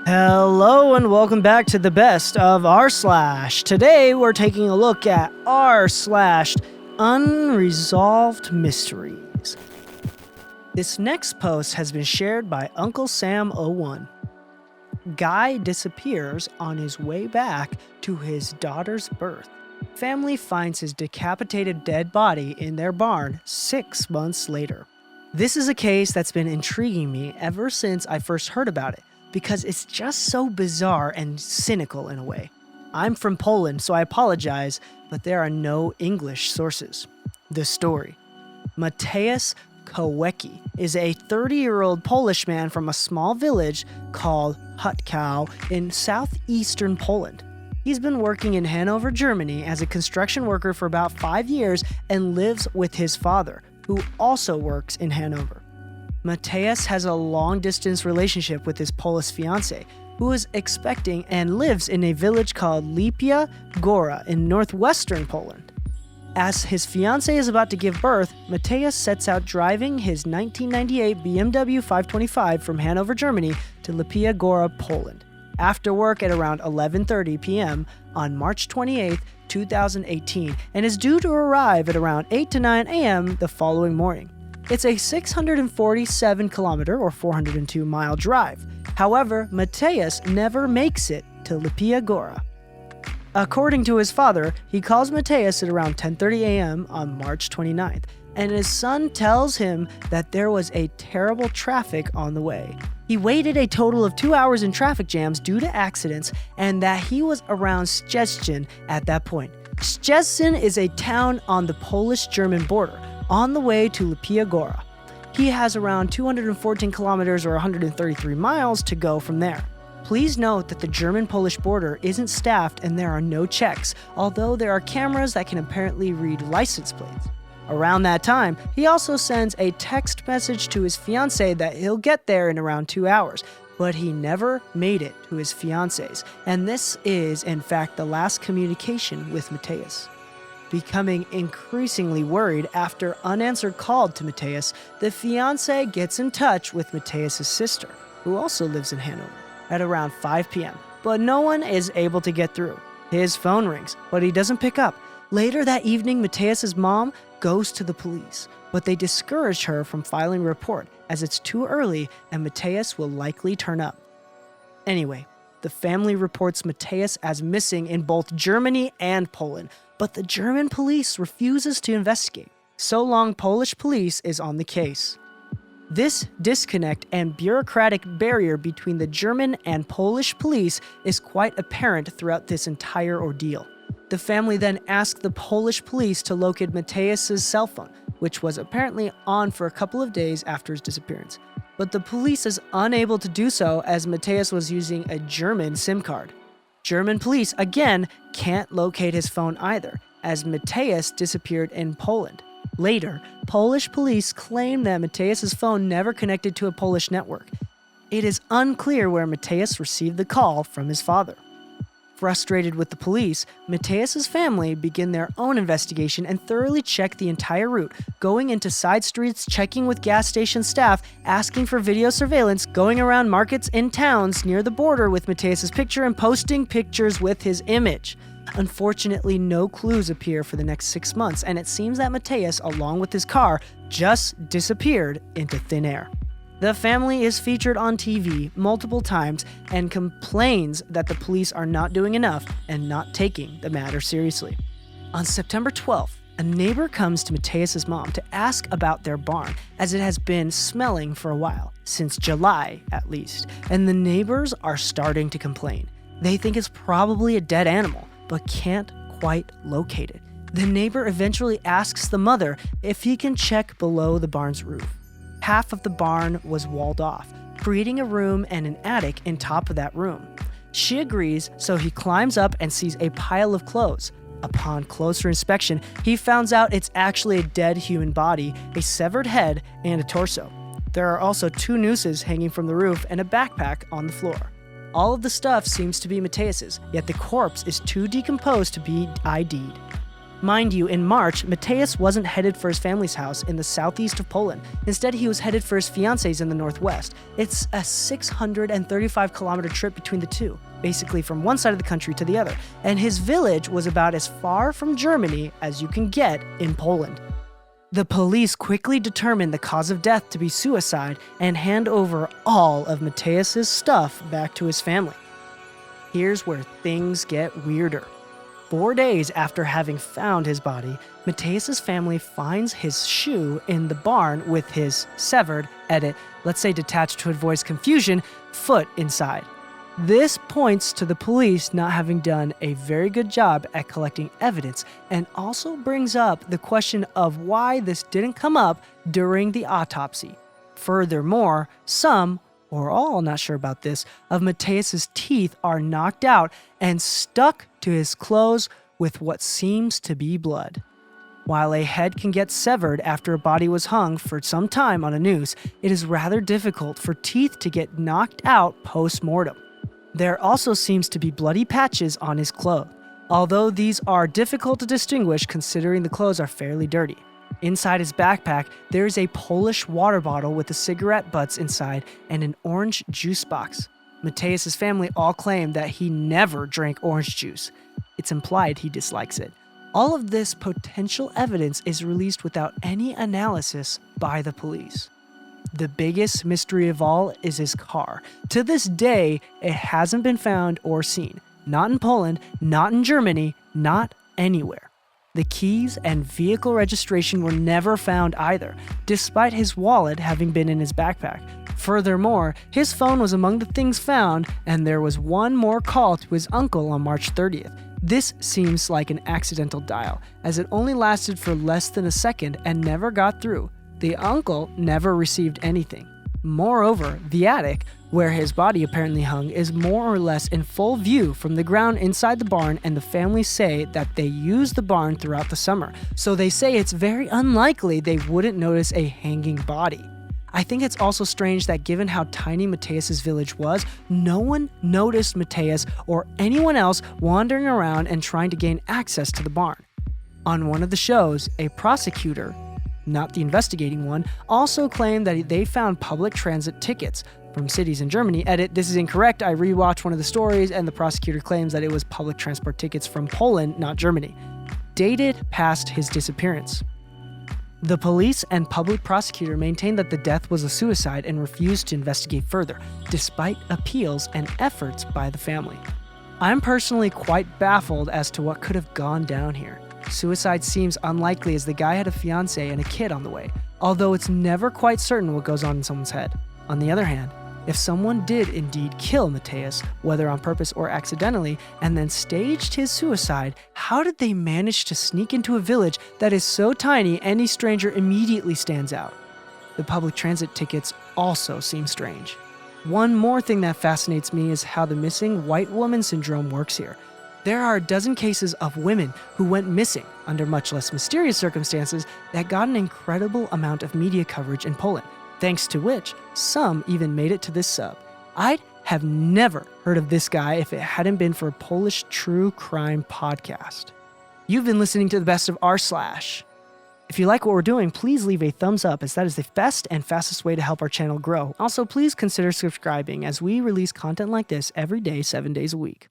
Hello and welcome back to the best of Rslash. Today we're taking a look at Rslash Unsolved Mysteries. This next post has been shared by Uncle Sam01. Guy disappears on his way back to his daughter's birth. Family finds his decapitated dead body in their barn 6 months later. This is a case that's been intriguing me ever since I first heard about it, because it's just so bizarre and cynical in a way. I'm from Poland, so I apologize, but there are no English sources. The story. Mateusz Kowecki is a 30-year-old Polish man from a small village called Hutkow in southeastern Poland. He's been working in Hanover, Germany as a construction worker for about 5 years and lives with his father, who also works in Hanover. Mateusz has a long-distance relationship with his Polish fiancée, who is expecting and lives in a village called Lipia Góra in northwestern Poland. As his fiancée is about to give birth, Mateusz sets out driving his 1998 BMW 525 from Hanover, Germany to Lipia Góra, Poland, after work at around 11:30 p.m. on March 28, 2018, and is due to arrive at around 8 to 9 a.m. the following morning. It's a 647-kilometer or 402-mile drive. However, Mateusz never makes it to Lipia Góra. According to his father, he calls Mateusz at around 10:30 a.m. on March 29th, and his son tells him that there was a terrible traffic on the way. He waited a total of 2 hours in traffic jams due to accidents, and that he was around Szczecin at that point. Szczecin is a town on the Polish-German border, on the way to Lipia Góra. He has around 214 kilometers or 133 miles to go from there. Please note that the German-Polish border isn't staffed and there are no checks, although there are cameras that can apparently read license plates. Around that time, he also sends a text message to his fiancée that he'll get there in around 2 hours, but he never made it to his fiancée's, and this is, in fact, the last communication with Mateusz. Becoming increasingly worried after unanswered call to Mateusz, the fiancé gets in touch with Mateusz's sister, who also lives in Hanover, at around 5 p.m., but no one is able to get through. His phone rings, but he doesn't pick up. Later that evening, Mateusz's mom goes to the police, but they discourage her from filing a report as it's too early and Mateusz will likely turn up. Anyway, the family reports Mateusz as missing in both Germany and Poland, but the German police refuses to investigate. So long, Polish police is on the case. This disconnect and bureaucratic barrier between the German and Polish police is quite apparent throughout this entire ordeal. The family then asked the Polish police to locate Mateusz's cell phone, which was apparently on for a couple of days after his disappearance. But the police is unable to do so as Mateusz was using a German SIM card. German police, again, can't locate his phone either, as Mateusz disappeared in Poland. Later, Polish police claim that Mateusz's phone never connected to a Polish network. It is unclear where Mateusz received the call from his father. Frustrated with the police, Mateusz's family begin their own investigation and thoroughly check the entire route, going into side streets, checking with gas station staff, asking for video surveillance, going around markets in towns near the border with Mateusz's picture and posting pictures with his image. Unfortunately, no clues appear for the next 6 months, and it seems that Mateusz, along with his car, just disappeared into thin air. The family is featured on TV multiple times and complains that the police are not doing enough and not taking the matter seriously. On September 12th, a neighbor comes to Mateusz's mom to ask about their barn, as it has been smelling for a while, since July at least, and the neighbors are starting to complain. They think it's probably a dead animal, but can't quite locate it. The neighbor eventually asks the mother if he can check below the barn's roof. Half of the barn was walled off, creating a room and an attic in top of that room. She agrees, so he climbs up and sees a pile of clothes. Upon closer inspection, he finds out it's actually a dead human body, a severed head, and a torso. There are also 2 nooses hanging from the roof and a backpack on the floor. All of the stuff seems to be Mateusz's, yet the corpse is too decomposed to be ID'd. Mind you, in March, Mateusz wasn't headed for his family's house in the southeast of Poland. Instead, he was headed for his fiance's in the northwest. It's a 635-kilometer trip between the two, basically from one side of the country to the other, and his village was about as far from Germany as you can get in Poland. The police quickly determined the cause of death to be suicide and hand over all of Mateusz's stuff back to his family. Here's where things get weirder. 4 days after having found his body, Mateusz's family finds his shoe in the barn with his severed, let's say detached to avoid confusion, foot inside. This points to the police not having done a very good job at collecting evidence, and also brings up the question of why this didn't come up during the autopsy. Furthermore, some, or all, not sure about this, of Mateusz's teeth are knocked out and stuck to his clothes with what seems to be blood. While a head can get severed after a body was hung for some time on a noose, it is rather difficult for teeth to get knocked out post-mortem. There also seems to be bloody patches on his clothes, although these are difficult to distinguish considering the clothes are fairly dirty. Inside his backpack, there is a Polish water bottle with the cigarette butts inside and an orange juice box. Mateusz's family all claim that he never drank orange juice. It's implied he dislikes it. All of this potential evidence is released without any analysis by the police. The biggest mystery of all is his car. To this day, it hasn't been found or seen. Not in Poland, not in Germany, not anywhere. The keys and vehicle registration were never found either, despite his wallet having been in his backpack. Furthermore, his phone was among the things found, and there was one more call to his uncle on March 30th. This seems like an accidental dial, as it only lasted for less than a second and never got through. The uncle never received anything. Moreover, the attic, where his body apparently hung, is more or less in full view from the ground inside the barn, and the family say that they use the barn throughout the summer, so they say it's very unlikely they wouldn't notice a hanging body. I think it's also strange that given how tiny Mateusz's village was, no one noticed Mateusz or anyone else wandering around and trying to gain access to the barn. On one of the shows, a prosecutor, not the investigating one, also claimed that they found public transit tickets from cities in Germany. This is incorrect. I rewatched one of the stories and the prosecutor claims that it was public transport tickets from Poland, not Germany, dated past his disappearance. The police and public prosecutor maintained that the death was a suicide and refused to investigate further, despite appeals and efforts by the family. I'm personally quite baffled as to what could have gone down here. Suicide seems unlikely as the guy had a fiancé and a kid on the way, although it's never quite certain what goes on in someone's head. On the other hand, if someone did indeed kill Mateusz, whether on purpose or accidentally, and then staged his suicide, how did they manage to sneak into a village that is so tiny any stranger immediately stands out? The public transit tickets also seem strange. One more thing that fascinates me is how the missing white woman syndrome works here. There are a dozen cases of women who went missing under much less mysterious circumstances that got an incredible amount of media coverage in Poland, thanks to which some even made it to this sub. I'd have never heard of this guy if it hadn't been for a Polish true crime podcast. You've been listening to the best of Rslash. If you like what we're doing, please leave a thumbs up, as that is the best and fastest way to help our channel grow. Also, please consider subscribing, as we release content like this every day, 7 days a week.